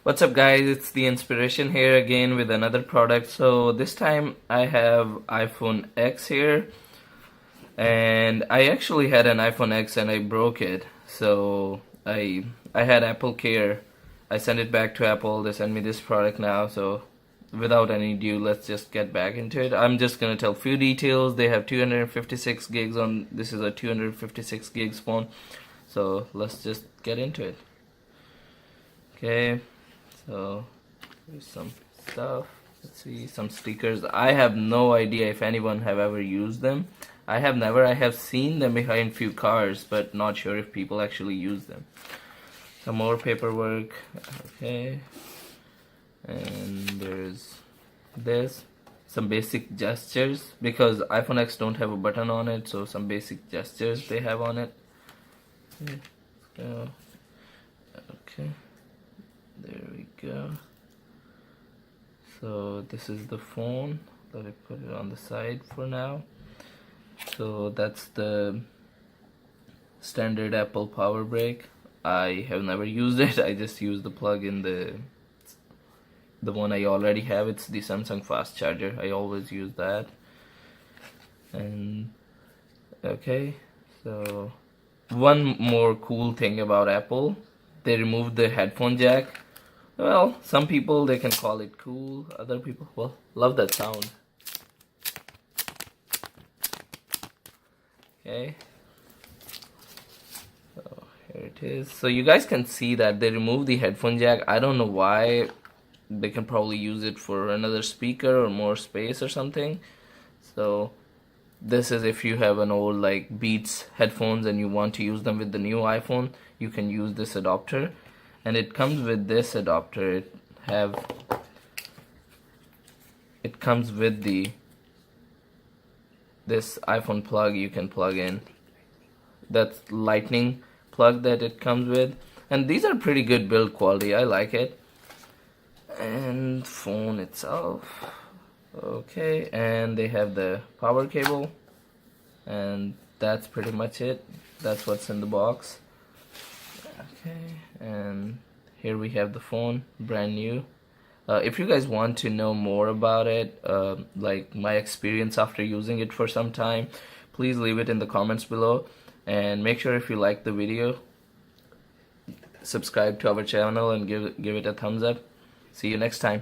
What's up guys, it's the Inspiration here again with another product. So this time I have iPhone X here, and I actually had an iPhone X and I broke it. So I had Apple Care. I sent it back to Apple. They sent me this product now. So without any ado, let's just get back into it. I'm just gonna tell few details. They have 256 gigs on. This is a 256 gigs phone. So let's just get into it. Okay. So here's some stuff. Let's see, some stickers. I have no idea if anyone have ever used them. I have never. I have seen them behind few cars, but not sure if people actually use them. Some more paperwork. Okay. And there's this. Some basic gestures, because iPhone X don't have a button on it, so some basic gestures they have on it. Okay. So, okay. There we go. So this is the phone. Let me put it on the side for now. So that's the standard Apple power brick. I have never used it. I just use the plug in the one I already have. It's the Samsung fast charger. I always use that. And okay, so one more cool thing about Apple, they removed the headphone jack. Well, some people, they can call it cool. Other people, well, love that sound. Okay. So here it is. So you guys can see that they removed the headphone jack. I don't know why. They can probably use it for another speaker or more space or something. So this is if you have an old like Beats headphones and you want to use them with the new iPhone, you can use this adapter. And it comes with this adapter. It comes with this iPhone plug you can plug in. That's lightning plug that it comes with. And these are pretty good build quality. I like it. And phone itself. Okay, and they have the power cable. And that's pretty much it. That's what's in the box. Okay, and here we have the phone, brand new. If you guys want to know more about it, like my experience after using it for some time, please leave it in the comments below. And make sure if you like the video, subscribe to our channel and give it a thumbs up. See you next time.